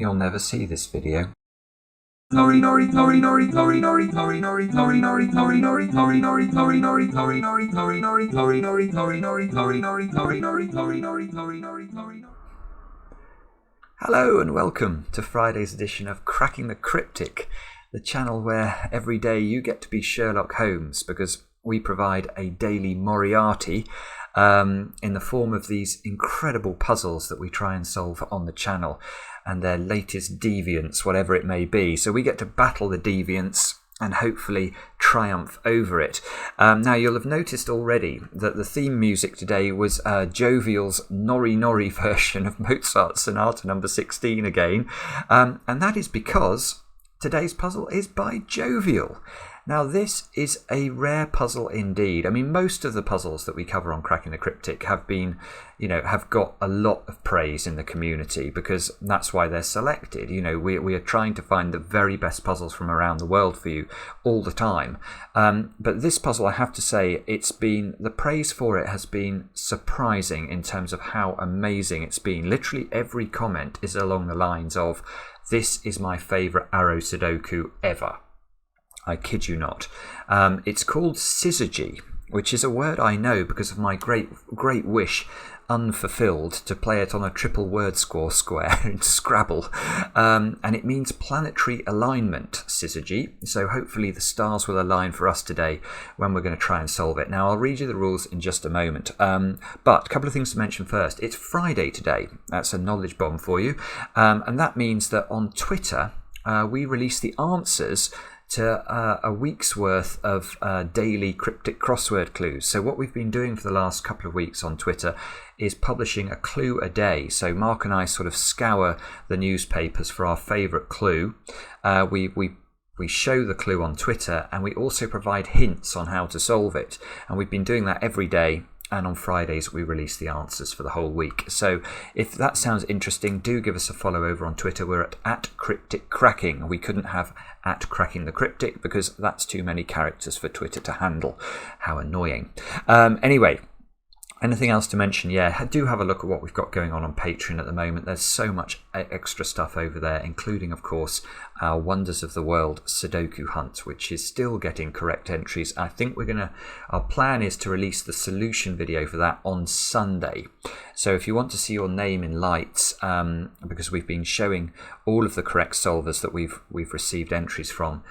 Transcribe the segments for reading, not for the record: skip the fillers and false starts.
you'll never see this video. Hello and welcome to Friday's edition of Cracking the Cryptic, the channel where every day you get to be Sherlock Holmes because we provide a daily Moriarty in the form of these incredible puzzles that we try and solve on the channel and their latest deviants, whatever it may be. So we get to battle the deviants and hopefully triumph over it. Now you'll have noticed already that the theme music today was Jovial's Nori Nori version of Mozart's Sonata No. 16 again, and that is because today's puzzle is by Jovial. Now this is a rare puzzle indeed. I mean, most of the puzzles that we cover on Cracking the Cryptic have been, have got a lot of praise in the community because that's why they're selected. We are trying to find the very best puzzles from around the world for you all the time. But this puzzle, I have to say, the praise for it has been surprising in terms of how amazing it's been. Literally every comment is along the lines of, "This is my favourite arrow Sudoku ever." I kid you not. It's called Syzygy, which is a word I know because of my great wish, unfulfilled, to play it on a triple word square in Scrabble. And it means planetary alignment, Syzygy. So hopefully the stars will align for us today when we're going to try and solve it. Now I'll read you the rules in just a moment. But a couple of things to mention first. It's Friday today. That's a knowledge bomb for you. And that means that on Twitter, we release the answers to a week's worth of daily cryptic crossword clues. So what we've been doing for the last couple of weeks on Twitter is publishing a clue a day. So Mark and I sort of scour the newspapers for our favourite clue. We show the clue on Twitter and we also provide hints on how to solve it. And we've been doing that every day. And on Fridays, we release the answers for the whole week. So if that sounds interesting, do give us a follow over on Twitter. We're at Cryptic Cracking. We couldn't have at Cracking the Cryptic because that's too many characters for Twitter to handle. How annoying. Anyway. Anything else to mention? Yeah, do have a look at what we've got going on Patreon at the moment. There's so much extra stuff over there, including, of course, our Wonders of the World Sudoku Hunt, which is still getting correct entries. I think our plan is to release the solution video for that on Sunday. So if you want to see your name in lights, because we've been showing all of the correct solvers that we've received entries from,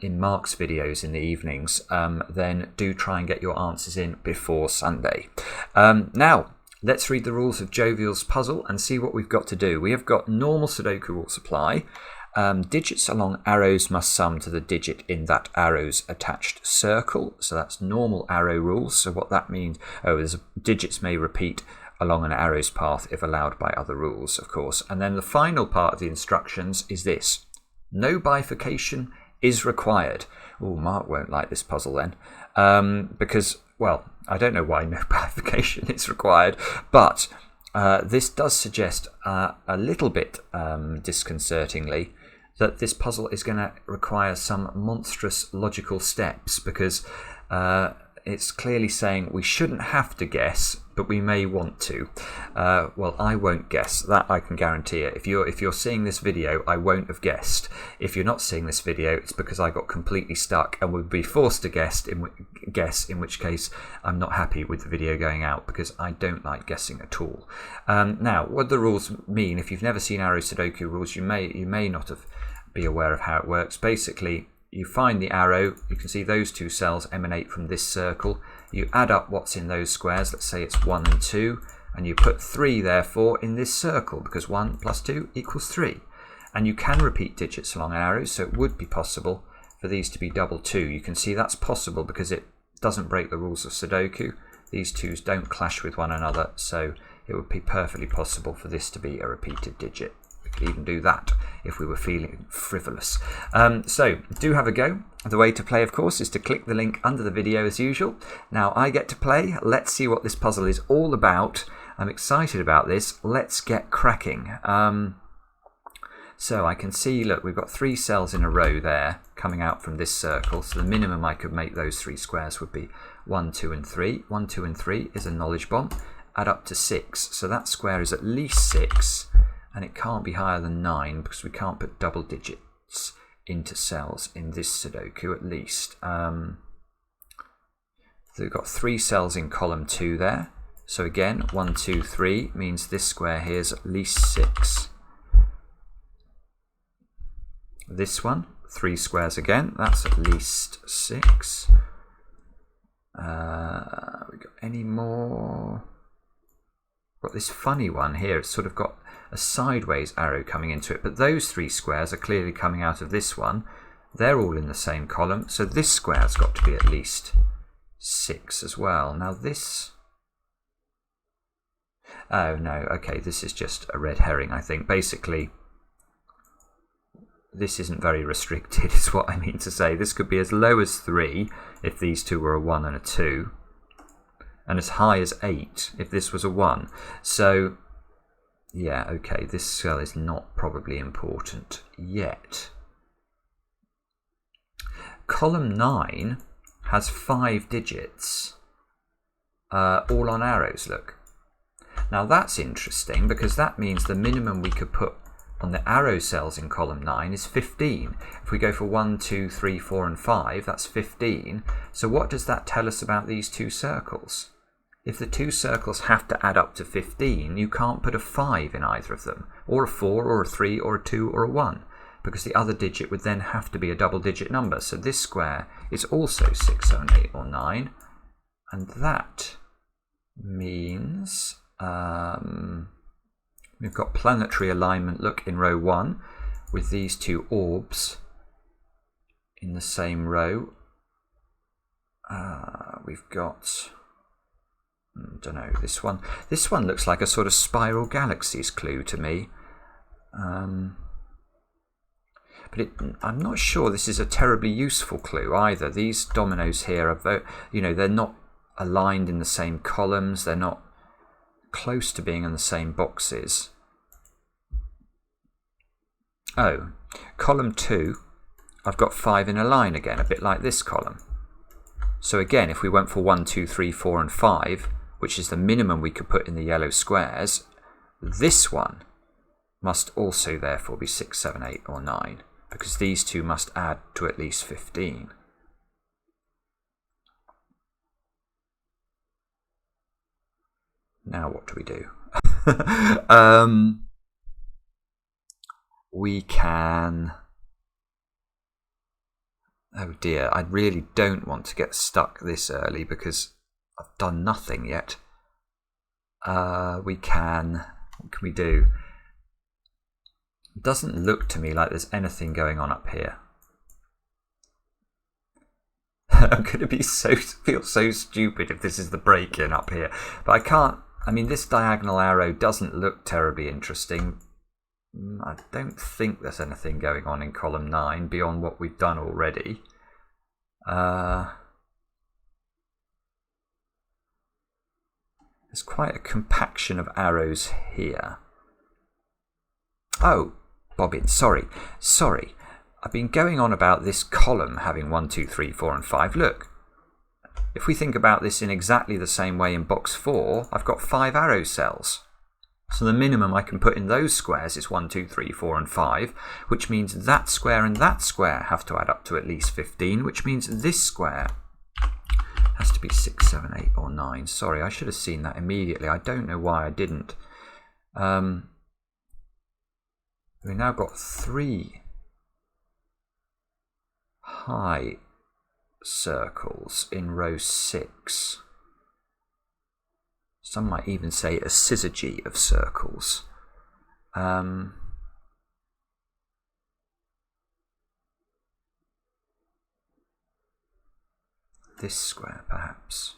in Mark's videos in the evenings, then do try and get your answers in before Sunday. Now, let's read the rules of Jovial's puzzle and see what we've got to do. We have got normal Sudoku rules apply. Digits along arrows must sum to the digit in that arrow's attached circle. So that's normal arrow rules. So what that means, digits may repeat along an arrow's path if allowed by other rules, of course. And then the final part of the instructions is this: no bifurcation is required. Oh, Mark won't like this puzzle then, because, well, I don't know why no bifurcation is required, but this does suggest a little bit disconcertingly that this puzzle is going to require some monstrous logical steps, because it's clearly saying we shouldn't have to guess, but we may want to. Well, I won't guess. That I can guarantee it. If you're seeing this video, I won't have guessed. If you're not seeing this video, it's because I got completely stuck and would be forced to guess, in which case I'm not happy with the video going out because I don't like guessing at all. Now, what the rules mean, if you've never seen Arrow Sudoku rules, you may not be aware of how it works. Basically, you find the arrow, you can see those two cells emanate from this circle. You add up what's in those squares, let's say it's 1 and 2, and you put 3 therefore in this circle because 1 plus 2 equals 3. And you can repeat digits along an arrow, so it would be possible for these to be double 2. You can see that's possible because it doesn't break the rules of Sudoku. These twos don't clash with one another, so it would be perfectly possible for this to be a repeated digit. We could even do that if we were feeling frivolous. So do have a go. The way to play, of course, is to click the link under the video as usual. Now I get to play. Let's see what this puzzle is all about. I'm excited about this. Let's get cracking. So I can see, look, we've got 3 cells in a row there coming out from this circle. So the minimum I could make those 3 squares would be 1, 2 and 3. 1, 2 and 3 is a knowledge bomb. Add up to 6. So that square is at least 6. and it can't be higher than 9 because we can't put double digits into cells in this Sudoku at least. So we've got 3 cells in column 2 there. So again, 1, 2, 3 means this square here is at least 6. This one, 3 squares again, that's at least 6. We got any more? Got this funny one here. It's sort of got a sideways arrow coming into it, but those 3 squares are clearly coming out of this one. They're all in the same column, so this square's got to be at least 6 as well. Now this... oh no, okay, this is just a red herring, I think. Basically, this isn't very restricted, is what I mean to say. This could be as low as 3 if these two were a 1 and a 2, and as high as 8 if this was a 1. So, yeah, okay, this cell is not probably important yet. Column 9 has 5 digits, all on arrows, look. Now that's interesting because that means the minimum we could put on the arrow cells in column 9 is 15. If we go for 1, 2, 3, 4 and 5, that's 15. So what does that tell us about these 2 circles? If the 2 circles have to add up to 15, you can't put a 5 in either of them, or a 4, or a 3, or a 2, or a 1, because the other digit would then have to be a double digit number. So this square is also 6, 7, 8 or 9, and that means we've got planetary alignment, look, in row 1 with these 2 orbs in the same row. We've got, I don't know, this one. This one looks like a sort of spiral galaxies clue to me. But I'm not sure this is a terribly useful clue either. These dominoes here are, you know, they're not aligned in the same columns. They're not close to being in the same boxes. Oh, column 2, I've got 5 in a line again, a bit like this column. So again, if we went for 1, 2, 3, 4 and 5, which is the minimum we could put in the yellow squares, this one must also therefore be 6, 7, 8 or 9, because these 2 must add to at least 15. Now what do we do? We can... oh dear, I really don't want to get stuck this early because I've done nothing yet. We can... what can we do? It doesn't look to me like there's anything going on up here. I'm going to feel so stupid if this is the break-in up here. But I can't... I mean, this diagonal arrow doesn't look terribly interesting. I don't think there's anything going on in column 9 beyond what we've done already. There's quite a compaction of arrows here. Oh, Bobbin, sorry. I've been going on about this column having 1, 2, 3, 4 and 5. Look. If we think about this in exactly the same way in box 4, I've got 5 arrow cells. So the minimum I can put in those squares is 1, 2, 3, 4 and 5, which means that square and that square have to add up to at least 15, which means this square has to be 6, 7, 8 or 9. Sorry, I should have seen that immediately. I don't know why I didn't. We've now got 3 high circles in row 6. Some might even say a syzygy of circles. This square, perhaps.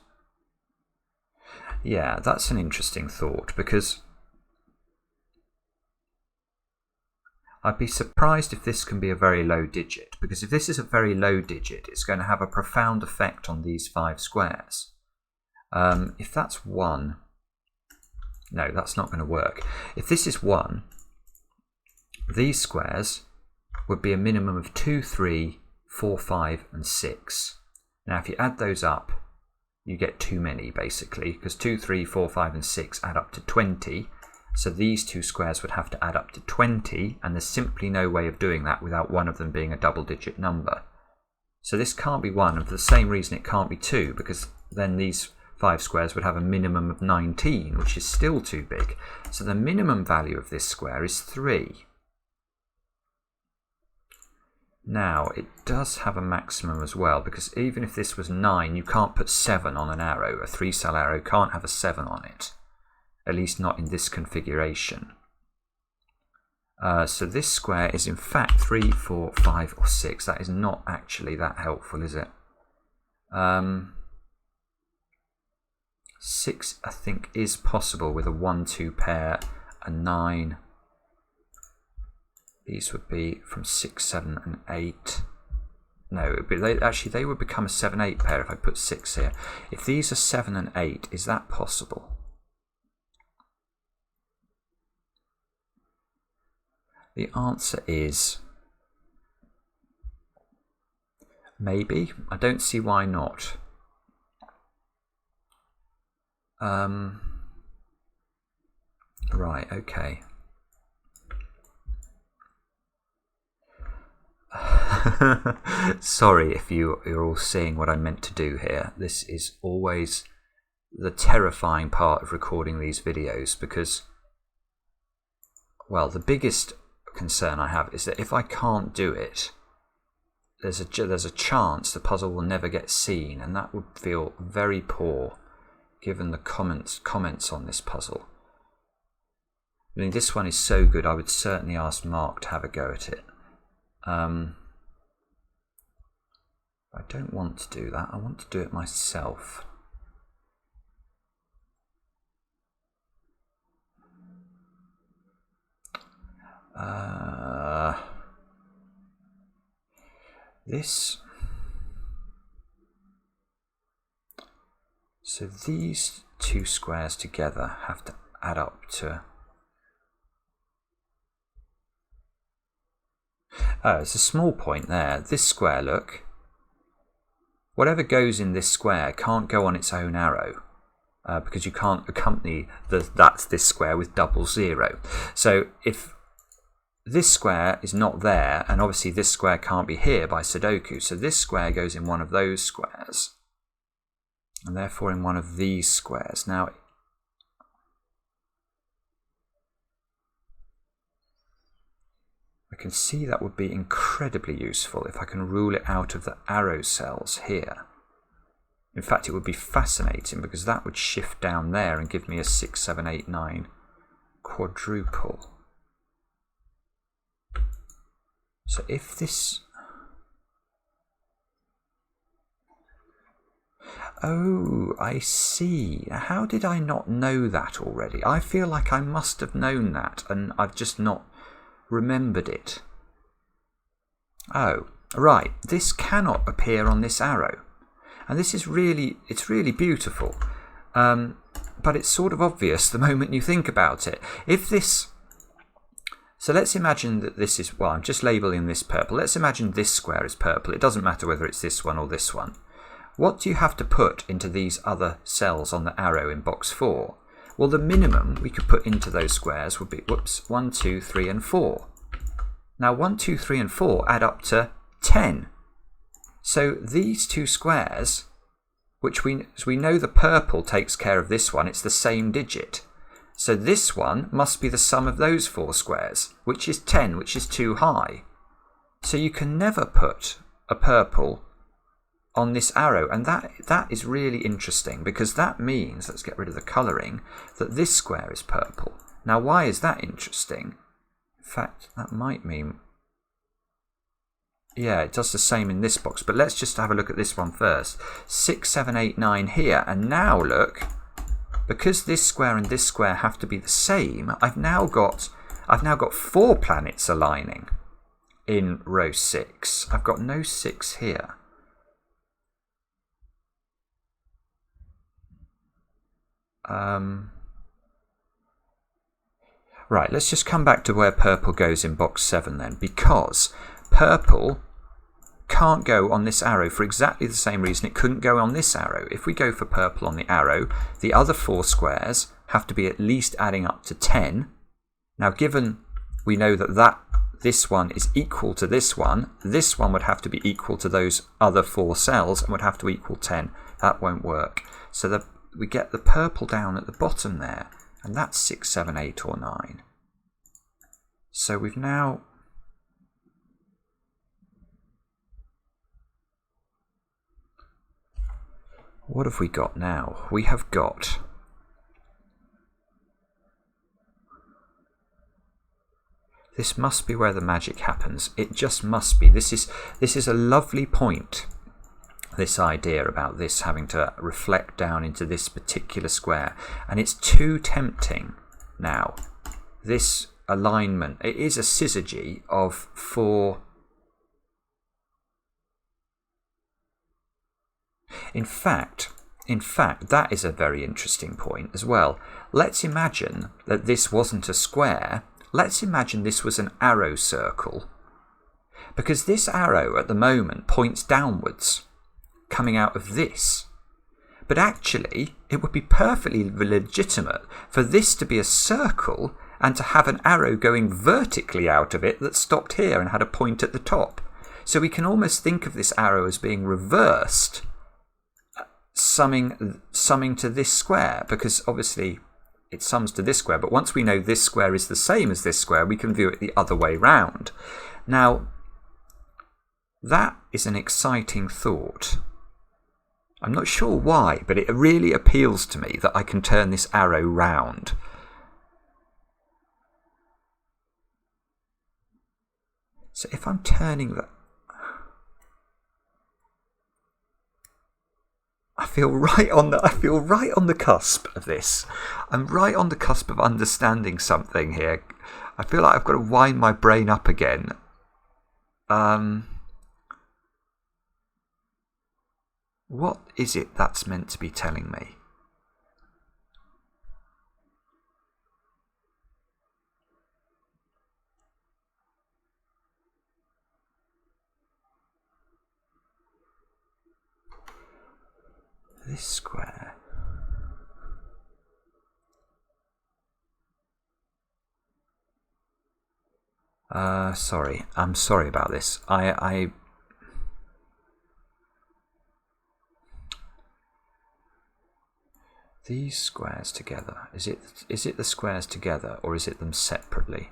Yeah, that's an interesting thought, because I'd be surprised if this can be a very low digit, because if this is a very low digit, it's going to have a profound effect on these 5 squares. If that's 1, no, that's not going to work. If this is 1, these squares would be a minimum of 2, 3, 4, 5 and 6. Now if you add those up, you get too many basically, because 2, 3, 4, 5 and 6 add up to 20. So these two squares would have to add up to 20, and there's simply no way of doing that without one of them being a double-digit number. So this can't be 1, and for the same reason it can't be 2, because then these 5 squares would have a minimum of 19, which is still too big. So the minimum value of this square is 3. Now, it does have a maximum as well, because even if this was 9, you can't put 7 on an arrow. A 3-cell arrow can't have a 7 on it. At least not in this configuration. So this square is in fact 3, 4, 5 or 6. That is not actually that helpful, is it? 6 I think is possible with a 1-2 pair, a 9. These would be from 6, 7 and 8. No, they would become a 7, 8 pair if I put 6 here. If these are 7 and 8, is that possible? The answer is maybe. I don't see why not. Right, okay. Sorry if you're all seeing what I meant to do here. This is always the terrifying part of recording these videos, because, well, the biggest concern I have is that if I can't do it, there's a chance the puzzle will never get seen, and that would feel very poor given the comments on this puzzle. I mean, this one is so good I would certainly ask Mark to have a go at it. I don't want to do that. I want to do it myself. So these two squares together have to add up to... Oh, it's a small point there. This square, look. Whatever goes in this square can't go on its own arrow, because you can't accompany this square with double 0. So if this square is not there, and obviously this square can't be here by Sudoku, so this square goes in one of those squares, and therefore in one of these squares. Now, I can see that would be incredibly useful if I can rule it out of the arrow cells here. In fact, it would be fascinating, because that would shift down there and give me a 6, 7, 8, 9 quadruple. So if this... Oh, I see. How did I not know that already? I feel like I must have known that, and I've just not remembered it. Oh, right. This cannot appear on this arrow. And this is really beautiful. But it's sort of obvious the moment you think about it. If this... So let's imagine that this is... Well, I'm just labelling this purple. Let's imagine this square is purple. It doesn't matter whether it's this one or this one. What do you have to put into these other cells on the arrow in box 4? Well, the minimum we could put into those squares would be, 1, 2, 3 and 4. Now 1, 2, 3 and 4 add up to 10. So these two squares, which we know the purple takes care of this one, it's the same digit. So this one must be the sum of those 4 squares, which is 10, which is too high. So you can never put a purple on this arrow, and that is really interesting, because that means, let's get rid of the colouring, that this square is purple. Now why is that interesting? In fact, that might mean... Yeah, it does the same in this box, but let's just have a look at this one first. 6, 7, 8, 9 here, and now look, because this square and this square have to be the same, I've now got 4 planets aligning in row 6. I've got no 6 here. Right, let's just come back to where purple goes in box 7 then, because purple can't go on this arrow for exactly the same reason it couldn't go on this arrow. If we go for purple on the arrow, the other 4 squares have to be at least adding up to 10. Now, given we know that this one is equal to this one would have to be equal to those other 4 cells and would have to equal 10. That won't work. So we get the purple down at the bottom there, and that's 6, 7, 8, or 9. So we've now... What have we got now? We have got... This must be where the magic happens. It just must be. This is a lovely point, this idea about this having to reflect down into this particular square. And it's too tempting now. This alignment, it is a syzygy of 4. In fact, that is a very interesting point as well. Let's imagine that this wasn't a square. Let's imagine this was an arrow circle, because this arrow at the moment points downwards, coming out of this. But actually, it would be perfectly legitimate for this to be a circle and to have an arrow going vertically out of it that stopped here and had a point at the top. So we can almost think of this arrow as being reversed, summing to this square, because obviously it sums to this square, but once we know this square is the same as this square, we can view it the other way round. Now, that is an exciting thought. I'm not sure why, but it really appeals to me that I can turn this arrow round. So if I'm turning that... I feel right on the cusp of this. I'm right on the cusp of understanding something here. I feel like I've got to wind my brain up again. What is it that's meant to be telling me? This square. Sorry. I'm sorry about this. These squares together. Is it the squares together, or is it them separately?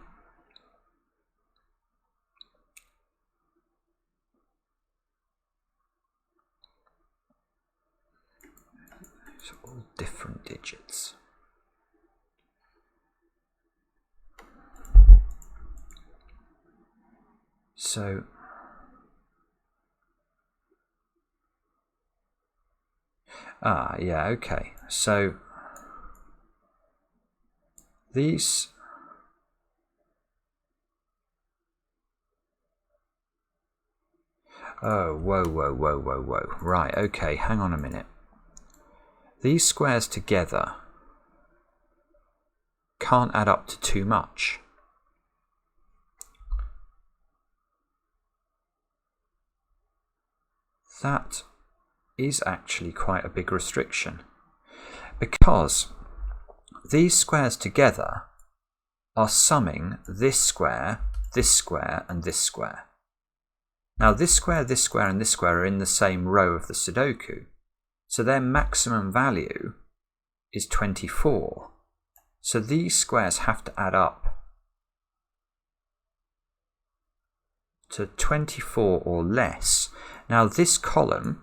So all different digits. So yeah, okay. So these whoa. Right, okay, hang on a minute. These squares together can't add up to too much. That is actually quite a big restriction, because these squares together are summing this square, and this square. Now this square, and this square are in the same row of the Sudoku, so their maximum value is 24. So these squares have to add up to 24 or less. Now this column,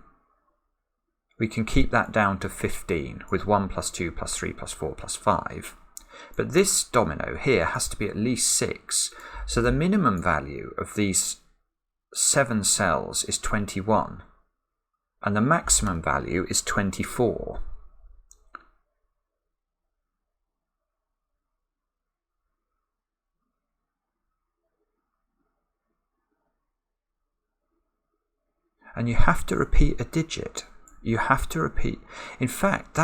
we can keep that down to 15 with 1 plus 2 plus 3 plus 4 plus 5. But this domino here has to be at least 6. So the minimum value of these 7 cells is 21. And the maximum value is 24. And you have to repeat a digit. You have to repeat. In fact,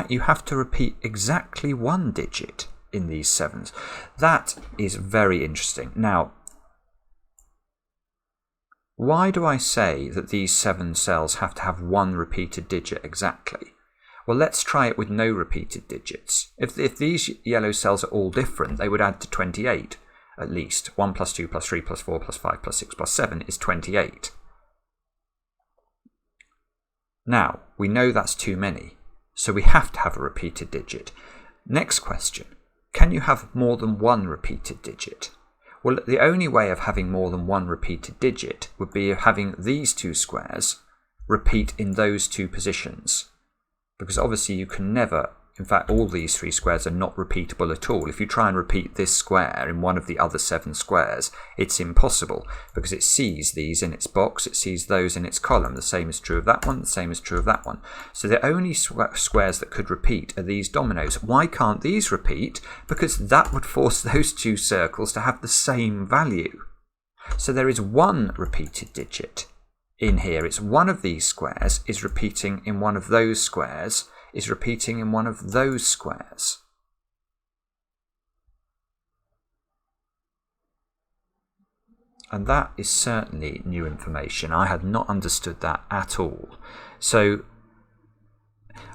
you have to repeat exactly 1 digit in these 7s. That is very interesting. Now, why do I say that these 7 cells have to have 1 repeated digit exactly? Well, let's try it with no repeated digits. If these yellow cells are all different, they would add to 28 at least. 1 plus 2 plus 3 plus 4 plus 5 plus 6 plus 7 is 28. Now, we know that's too many, so we have to have a repeated digit. Next question, can you have more than one repeated digit? Well, the only way of having more than one repeated digit would be having these two squares repeat in those two positions. Because obviously you can never, in fact all these three squares are not repeatable at all. If you try and repeat this square in one of the other 7 squares, it's impossible because it sees these in its box, it sees those in its column. The same is true of that one, the same is true of that one. So the only squares that could repeat are these dominoes. Why can't these repeat? Because that would force those two circles to have the same value. So there is one repeated digit in here. It's one of these squares is repeating in one of those squares, is repeating in one of those squares. And that is certainly new information. I had not understood that at all. So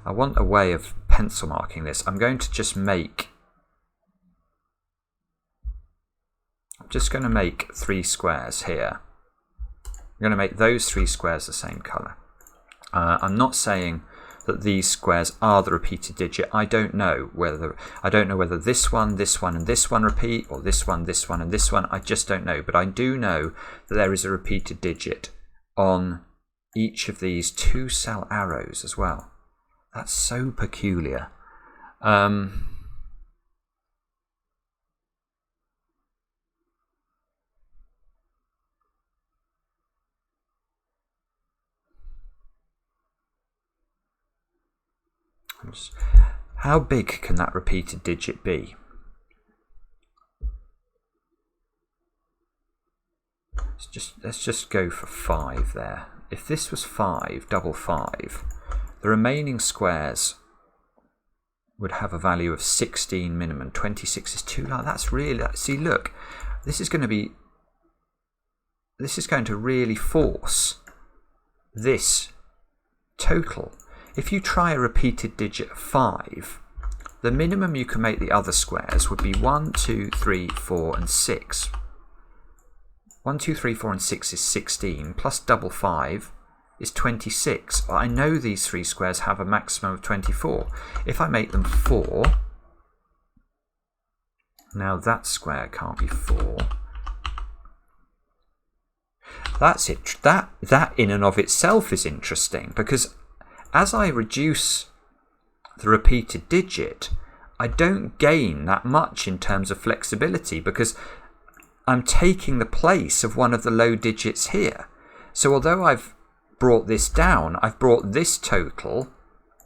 I want a way of pencil marking this. I'm going to just make 3 squares here. I'm going to make those 3 squares the same colour. I'm not saying that these squares are the repeated digit. I don't know whether this one, and this one repeat, or this one, and this one. I just don't know. But I do know that there is a repeated digit on each of these 2 cell arrows as well. That's so peculiar. How big can that repeated digit be? Let's just go for 5 there. If this was 5, double 5, the remaining squares would have a value of 16 minimum. 26 is too low. That's really, see, look, this is going to really force this total. If you try a repeated digit of 5, the minimum you can make the other squares would be 1, 2, 3, 4 and 6. 1, 2, 3, 4 and 6 is 16, plus double 5 is 26. I know these 3 squares have a maximum of 24. If I make them 4, now that square can't be 4. That's it. That in and of itself is interesting, because as I reduce the repeated digit, I don't gain that much in terms of flexibility, because I'm taking the place of one of the low digits here. So although I've brought this down, I've brought this total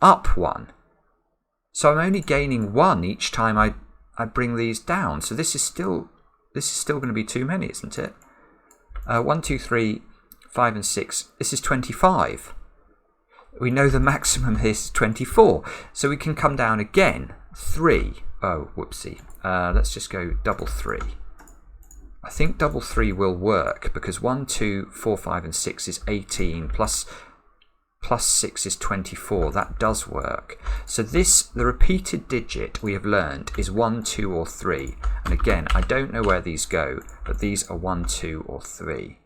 up 1. So I'm only gaining 1 each time I bring these down. So this is still going to be too many, isn't it? 1, 2, 3, 5 and 6. This is 25. We know the maximum is 24, so we can come down again. 3. Oh, whoopsie. Let's just go double 3. I think double 3 will work, because 1, 2, 4, 5 and 6 is 18, plus 6 is 24. That does work. So the repeated digit we have learned is 1, 2 or 3. And again, I don't know where these go, but these are 1, 2 or 3.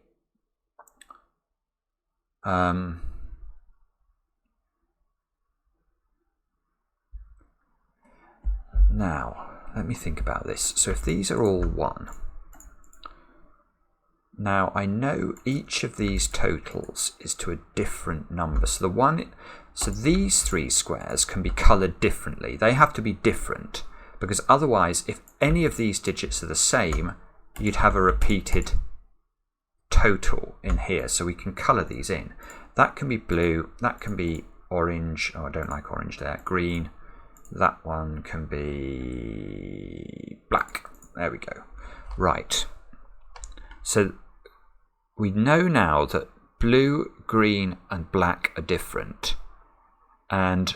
Now, let me think about this. So if these are all 1, now I know each of these totals is to a different number. So these 3 squares can be coloured differently. They have to be different, because otherwise, if any of these digits are the same, you'd have a repeated total in here. So we can colour these in. That can be blue, that can be orange. Oh, I don't like orange there. Green. That one can be black. There we go. Right. So we know now that blue, green and black are different. And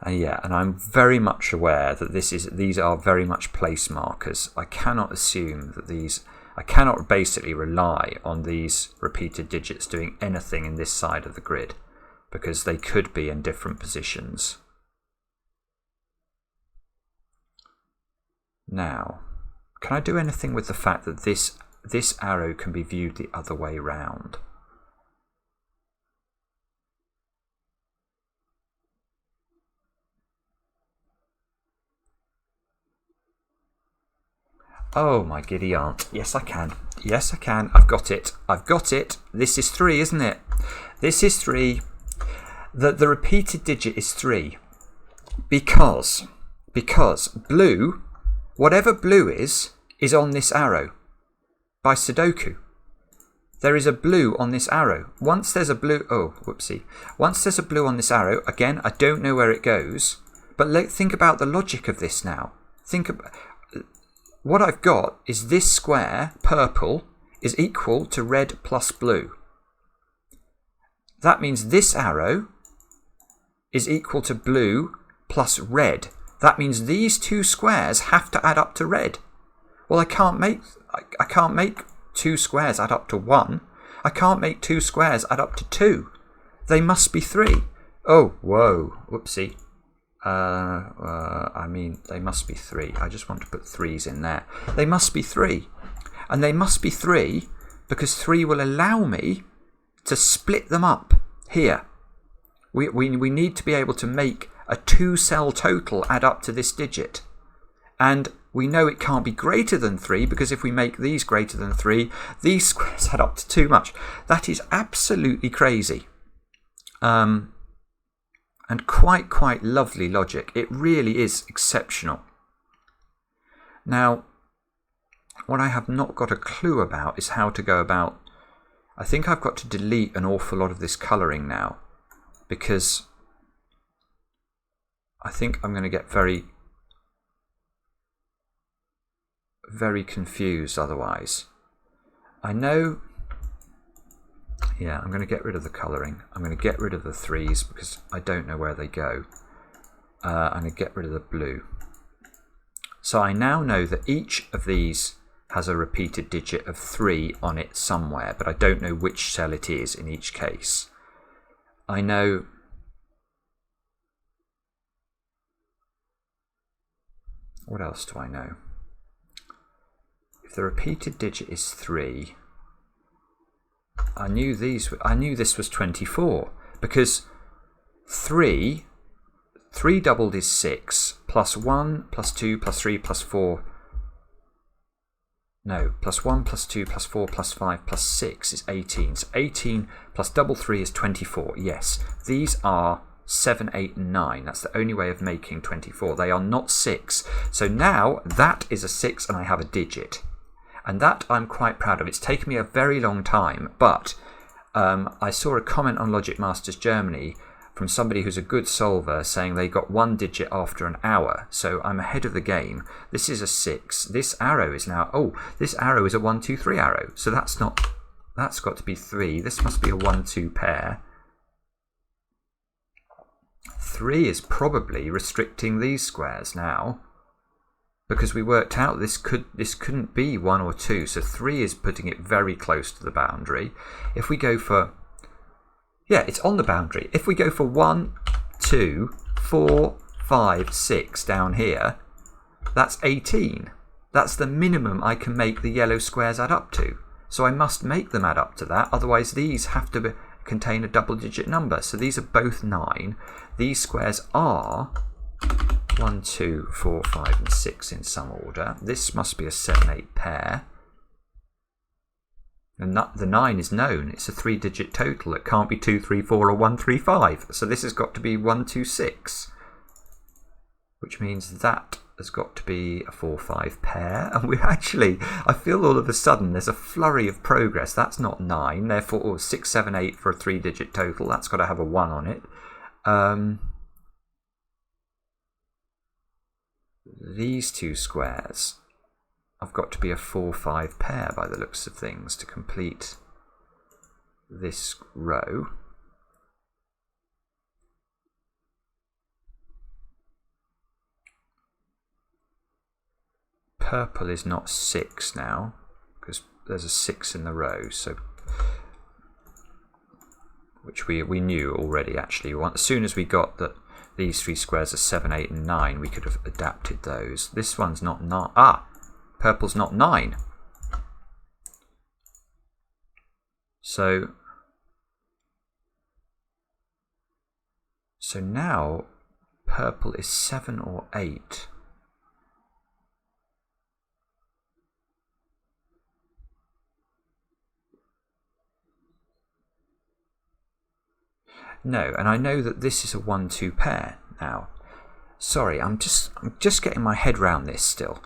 yeah, and I'm very much aware that these are very much place markers. I cannot assume that these I cannot basically rely on these repeated digits doing anything in this side of the grid, because they could be in different positions. Now, can I do anything with the fact that this arrow can be viewed the other way round? Oh my giddy aunt. Yes, I can. Yes, I can. I've got it. I've got it. This is 3, isn't it? This is 3. The repeated digit is 3. Because blue, whatever blue is on this arrow by Sudoku. There is a blue on this arrow. Once there's a blue... Oh, whoopsie. Once there's a blue on this arrow, again, I don't know where it goes, but think about the logic of this now. Think about... What I've got is this square, purple, is equal to red plus blue. That means this arrow is equal to blue plus red. That means these two squares have to add up to red. Well, I can't make 2 squares add up to 1. I can't make 2 squares add up to 2. They must be 3. Oh, whoa, whoopsie. I mean, they must be 3. I just want to put 3s in there. They must be 3. And they must be 3 because 3 will allow me to split them up here. We need to be able to make a 2-cell total add up to this digit. And we know it can't be greater than 3 because if we make these greater than 3, these squares add up to too much. That is absolutely crazy. And quite lovely logic. It really is exceptional. Now, what I have not got a clue about is how to go about... I think I've got to delete an awful lot of this colouring now, because I think I'm going to get very confused otherwise. I know... Yeah, I'm going to get rid of the colouring. I'm going to get rid of the 3s because I don't know where they go. I'm going to get rid of the blue. So I now know that each of these has a repeated digit of 3 on it somewhere, but I don't know which cell it is in each case. I know... What else do I know? If the repeated digit is 3... I knew this was 24 because 3 doubled is 6 plus 1 plus 2 plus 3 plus 4. No, plus 1 plus 2 plus 4 plus 5 plus 6 is 18. So 18 plus double 3 is 24. Yes, these are 7, 8 and 9. That's the only way of making 24. They are not 6. So now that is a 6 and I have a digit. And that I'm quite proud of. It's taken me a very long time, but I saw a comment on Logic Masters Germany from somebody who's a good solver saying they got 1 digit after an hour. So I'm ahead of the game. This is a 6. This arrow is now... Oh, this arrow is a 1, 2, 3 arrow. So that's not... That's got to be 3. This must be a 1, 2 pair. 3 is probably restricting these squares now, because we worked out this couldn't be 1 or 2, so 3 is putting it very close to the boundary. If we go for... Yeah, it's on the boundary. If we go for 1, 2, 4, 5, 6 down here, that's 18. That's the minimum I can make the yellow squares add up to. So I must make them add up to that, otherwise these have to contain a double-digit number. So these are both 9. These squares are 1, 2, 4, 5 and 6 in some order. This must be a 7, 8 pair. And the 9 is known. It's a 3-digit total. It can't be 2, 3, 4 or 1, 3, 5. So this has got to be 1, 2, 6. Which means that has got to be a 4, 5 pair. And we're actually, I feel all of a sudden there's a flurry of progress. That's not 9. Therefore, 6, 7, 8 for a 3-digit total. That's got to have a 1 on it. These two squares have got to be a 4, 5 pair by the looks of things to complete this row. Purple is not 6 now, because there's a 6 in the row, so which we knew already actually. As soon as we got that these 3 squares are 7, 8 and 9, we could have adapted those. This one's not 9. Purple's not 9. So now purple is 7 or 8. No, and I know that this is a 1-2 pair now. Sorry, I'm just getting my head round this still.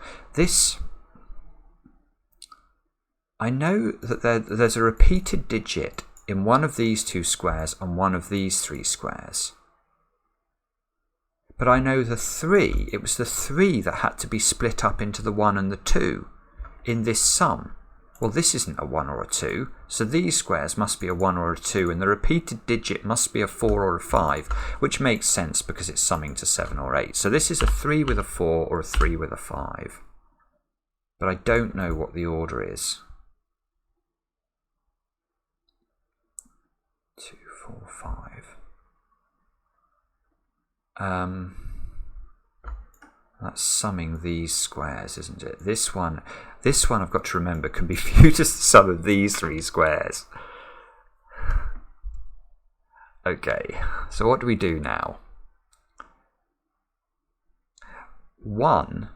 I know that there's a repeated digit in one of these 2 squares and one of these 3 squares. But I know it was the 3 that had to be split up into the 1 and the 2 in this sum. Well, this isn't a 1 or a 2, so these squares must be a 1 or a 2, and the repeated digit must be a 4 or a 5, which makes sense because it's summing to 7 or 8. So this is a 3 with a 4 or a 3 with a 5. But I don't know what the order is. 2, 4, 5. That's summing these squares, isn't it? This one I've got to remember can be viewed as the sum of these 3 squares. Okay, so what do we do now? 1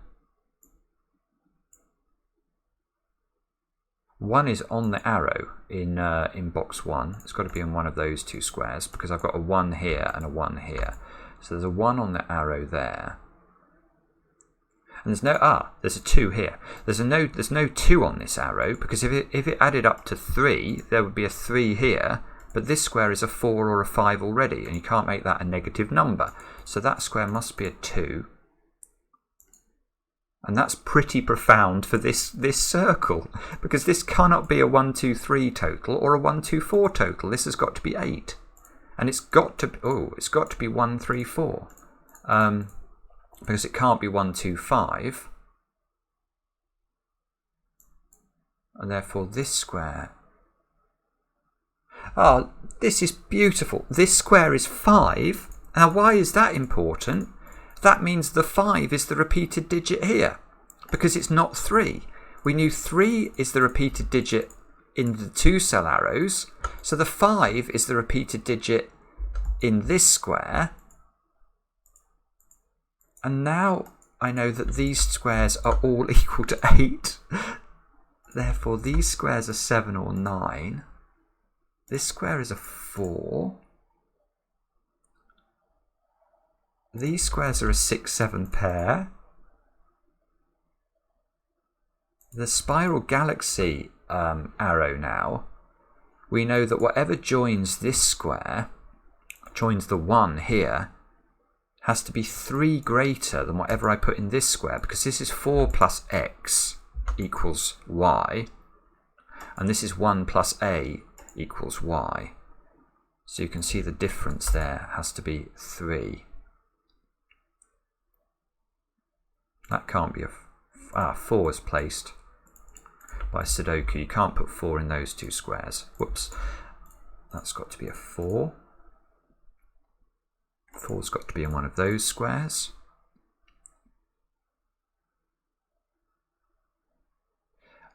is on the arrow in box 1. It's got to be in one of those 2 squares because I've got a 1 here and a 1 here. So there's a 1 on the arrow there. And there's a 2 here. There's no 2 on this arrow because if it added up to 3, there would be a 3 here, but this square is a 4 or a 5 already, and you can't make that a negative number. So that square must be a 2. And that's pretty profound for this circle, because this cannot be a 1, 2, 3 total or a 1, 2, 4 total. This has got to be 8. And it's got to be 1, 3, 4. Because it can't be 1, 2, 5. And therefore this square... Oh, this is beautiful. This square is 5. Now why is that important? That means the 5 is the repeated digit here. Because it's not 3. We knew 3 is the repeated digit in the 2 cell arrows. So the 5 is the repeated digit in this square. And now I know that these squares are all equal to 8. Therefore, these squares are 7 or 9. This square is a 4. These squares are a 6, 7 pair. The spiral galaxy arrow now, we know that whatever joins this square, joins the 1 here, has to be 3 greater than whatever I put in this square, because this is 4 plus x equals y, and this is 1 plus a equals y. So you can see the difference there has to be 3. That can't be 4 is placed by Sudoku. You can't put 4 in those 2 squares. Whoops. That's got to be a 4. 4's got to be in one of those squares.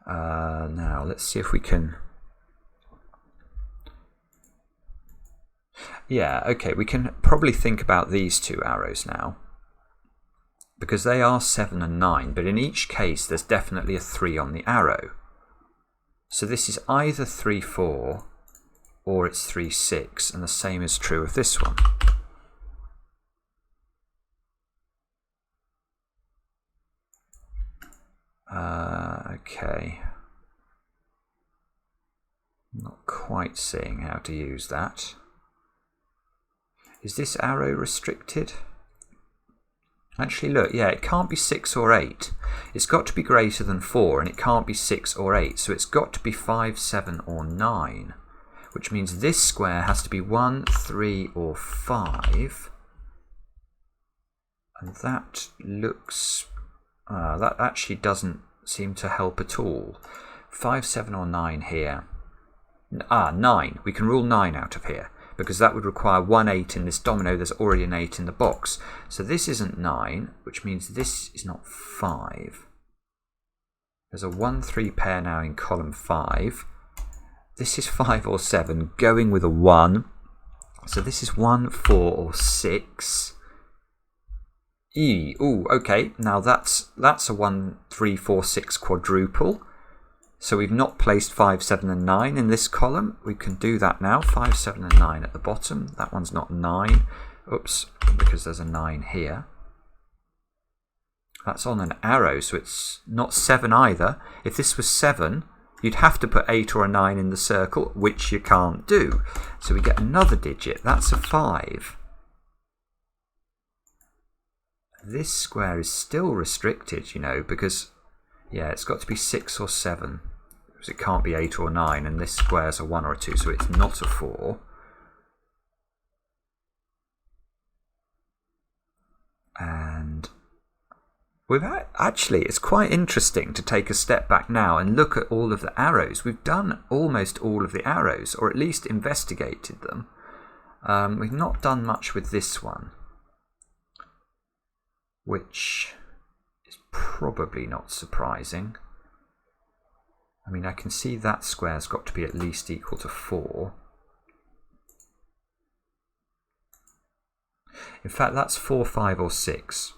Now let's see if we can... Yeah, okay, we can probably think about these 2 arrows now, because they are 7 and 9, but in each case there's definitely a 3 on the arrow. So this is either 3, 4 or it's 3, 6, and the same is true of this one. Okay. Not quite seeing how to use that. Is this arrow restricted? Actually, look, yeah, it can't be 6 or 8. It's got to be greater than 4, and it can't be 6 or 8. So it's got to be 5, 7, or 9, which means this square has to be 1, 3, or 5. And that looks... that actually doesn't seem to help at all. 5, 7 or 9 here. 9. We can rule 9 out of here, because that would require 1 8 in this domino. There's already an 8 in the box. So this isn't 9, which means this is not 5. There's a 1 3 pair now in column 5. This is 5 or 7, going with a 1. So this is 1 4 or 6. Ooh, okay. Now that's a 1 3 4 6 quadruple. So we've not placed 5, 7 and 9 in this column. We can do that now. 5, 7 and 9 at the bottom. That one's not 9. Oops, because there's a 9 here. That's on an arrow, so it's not 7 either. If this was 7, you'd have to put 8 or a 9 in the circle, which you can't do. So we get another digit. That's a 5. This square is still restricted, you know, because, yeah, it's got to be 6 or 7. Because it can't be 8 or 9, and this square's a 1 or a 2, so it's not a 4. And actually, it's quite interesting to take a step back now and look at all of the arrows. We've done almost all of the arrows, or at least investigated them. We've not done much with this one, which is probably not surprising. I mean, I can see that square's got to be at least equal to 4. In fact, that's 4, 5 or 6.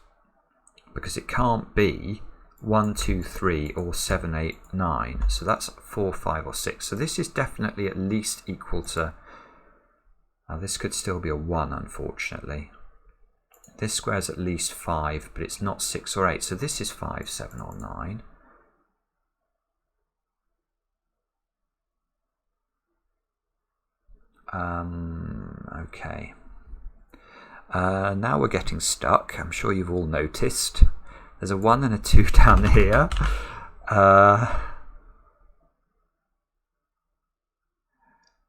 Because it can't be 1, 2, 3 or 7, 8, 9. So that's 4, 5 or 6. So this is definitely at least equal to... this could still be a 1, unfortunately. This square is at least 5, but it's not 6 or 8. So this is 5, 7 or 9. Okay. Now we're getting stuck. I'm sure you've all noticed. There's a 1 and a 2 down here.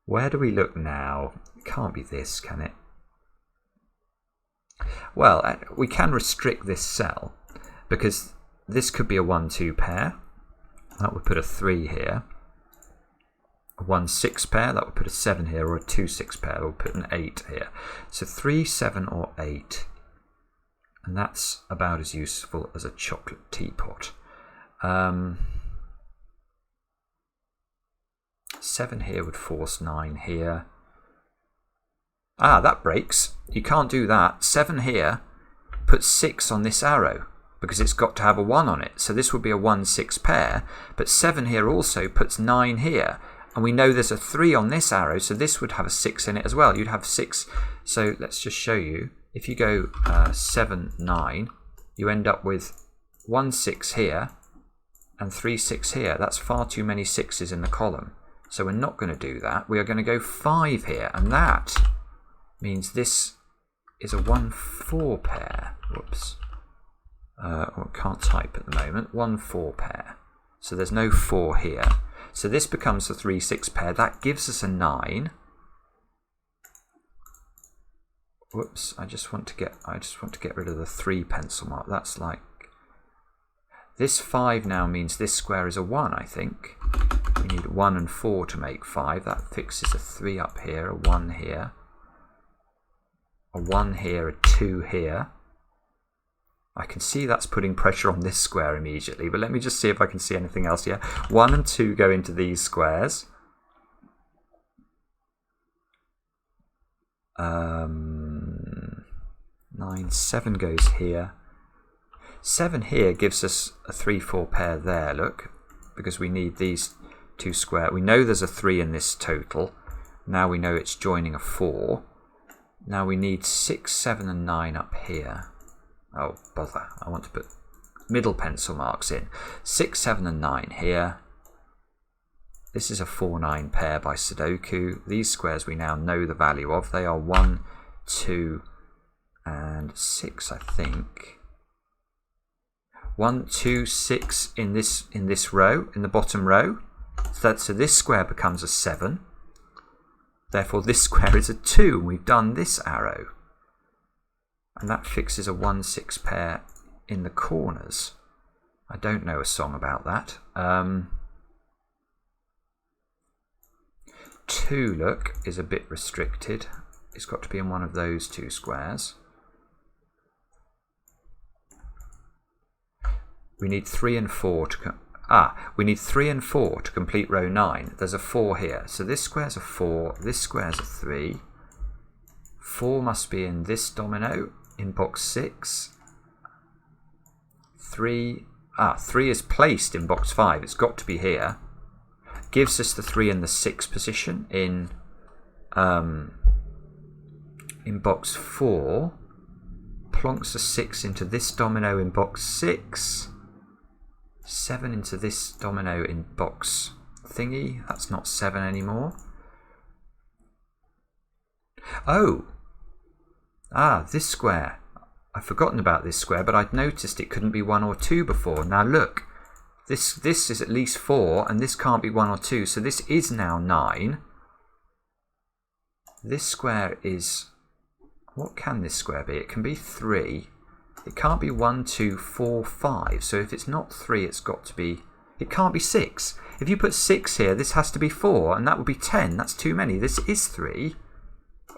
Where do we look now? It can't be this, can it? Well, we can restrict this cell, because this could be a 1 2 pair. That would put a 3 here. A 1 6 pair, that would put a 7 here, or a 2 6 pair, that would put an 8 here. So 3, 7 or 8. And that's about as useful as a chocolate teapot. 7 here would force 9 here. That breaks. You can't do that. 7 here puts 6 on this arrow, because it's got to have a 1 on it. So this would be a 1 6 pair, but 7 here also puts 9 here. And we know there's a 3 on this arrow, so this would have a 6 in it as well. You'd have 6. So let's just show you. If you go 7, 9, you end up with 1 6 here and 3 6 here. That's far too many 6s in the column. So we're not going to do that. We are going to go 5 here, and that means this is a 1 4 pair. Whoops. I can't type at the moment. 1 4 pair. So there's no 4 here. So this becomes a 3 6 pair. That gives us a 9. Whoops! I just want to get rid of the 3 pencil mark. That's like this 5 now means this square is a 1. I think we need 1 and 4 to make 5. That fixes a 3 up here, a 1 here, a 1 here, a 2 here. I can see that's putting pressure on this square immediately, but let me just see if I can see anything else here. 1 and 2 go into these squares. 9, 7 goes here. 7 here gives us a 3 4 pair there, look, because we need these 2 square. We know there's a 3 in this total. Now we know it's joining a 4. Now we need 6, 7 and 9 up here. Oh, bother. I want to put middle pencil marks in. 6, 7 and 9 here. This is a 4, 9 pair by Sudoku. These squares we now know the value of. They are 1, 2 and 6, I think. 1, 2, 6 in this row, in the bottom row. So this square becomes a 7. Therefore this square is a 2, and we've done this arrow. And that fixes a 1 6 pair in the corners. I don't know a song about that. 2, look, is a bit restricted. It's got to be in one of those 2 squares. We need 3 and 4 to we need 3 and 4 to complete row 9. There's a 4 here. So this square's a 4, this square's a 3. 4 must be in this domino in box 6. 3 is placed in box 5. It's got to be here. Gives us the 3 and the 6 position in box 4. Plonks a 6 into this domino in box 6. 7 into this domino in box thingy. That's not 7 anymore. Oh! This square. I've forgotten about this square, but I'd noticed it couldn't be 1 or 2 before. Now look, this is at least 4, and this can't be 1 or 2, so this is now 9. This square is... what can this square be? It can be 3. It can't be 1, 2, 4, 5. So if it's not 3, it's got to be... it can't be 6. If you put 6 here, this has to be 4, and that would be 10. That's too many. This is 3.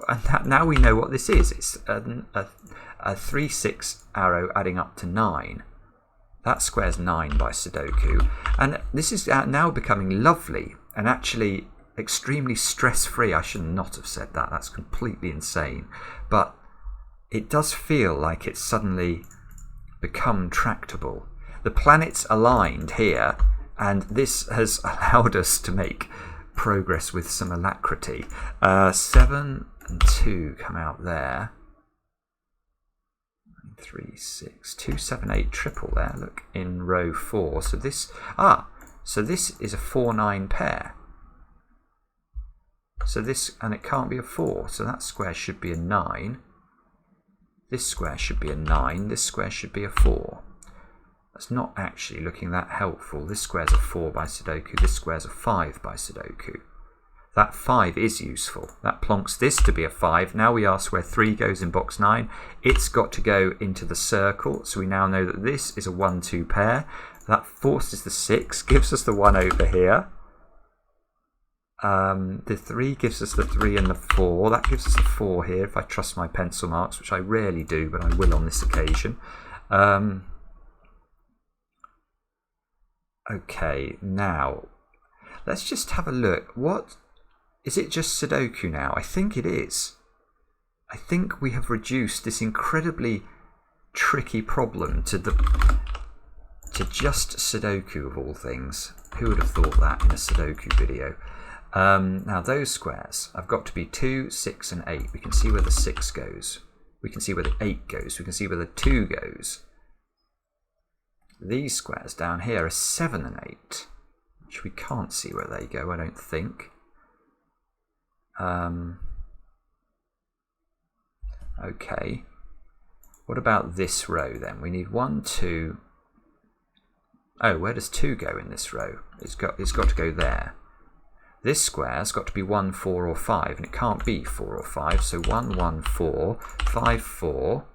And now we know what this is. It's a 3, 6 arrow adding up to 9. That square's 9 by Sudoku. And this is now becoming lovely and actually extremely stress-free. I should not have said that. That's completely insane. But it does feel like it's suddenly become tractable. The planets aligned here, and this has allowed us to make progress with some alacrity. 7 and 2 come out there. 3, 6, 2, 7, 8 triple there. Look, in row 4. So this is a 4, 9 pair. So this, and it can't be a 4. So that square should be a 9. This square should be a 9. This square should be a 4. That's not actually looking that helpful. This square's a 4 by Sudoku. This square's a 5 by Sudoku. That 5 is useful. That plonks this to be a 5. Now we ask where 3 goes in box 9. It's got to go into the circle. So we now know that this is a 1, 2 pair. That forces the 6, gives us the 1 over here. The 3 gives us the 3 and the 4. That gives us the 4 here, if I trust my pencil marks, which I rarely do, but I will on this occasion. Okay, now, let's just have a look. What? Is it just Sudoku now? I think it is. I think we have reduced this incredibly tricky problem to just Sudoku of all things. Who would have thought that in a Sudoku video? Now those squares have got to be 2, 6 and 8. We can see where the 6 goes. We can see where the 8 goes. We can see where the 2 goes. These squares down here are 7 and 8, which we can't see where they go, I don't think. Okay. What about this row then? We need 1, 2... Oh, where does 2 go in this row? It's got to go there. This square's got to be 1, 4 or 5, and it can't be 4 or 5, so 1, 1, 4, 5, 4.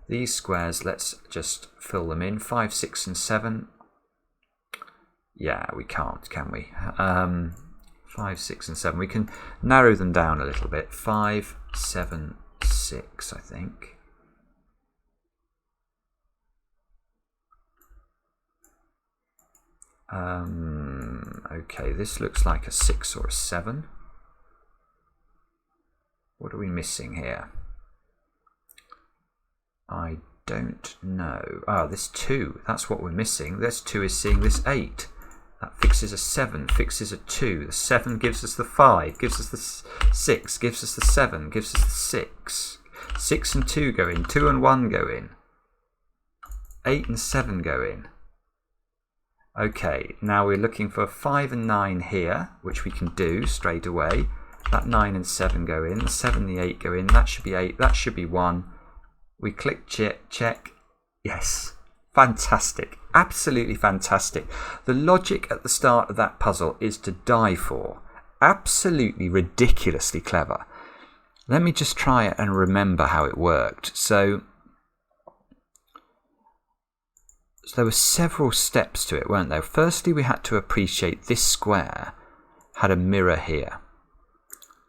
These squares, let's just fill them in. 5, 6 and 7. Yeah, we can't, can we? 5, 6 and 7. We can narrow them down a little bit. 5, 7, 6, I think. Okay, this looks like a 6 or a 7. What are we missing here? I don't know. This 2, that's what we're missing. This 2 is seeing this 8. That fixes a 7, fixes a 2. The 7 gives us the 5, gives us the 6, gives us the 7, gives us the 6. 6 and 2 go in, 2 and 1 go in. 8 and 7 go in. Okay, now we're looking for 5 and 9 here, which we can do straight away. That 9 and 7 go in, the 7 and the 8 go in, that should be 8, that should be 1. We click check. Yes, fantastic, absolutely fantastic. The logic at the start of that puzzle is to die for. Absolutely ridiculously clever. Let me just try and remember how it worked. So there were several steps to it, weren't there? Firstly, we had to appreciate this square had a mirror here.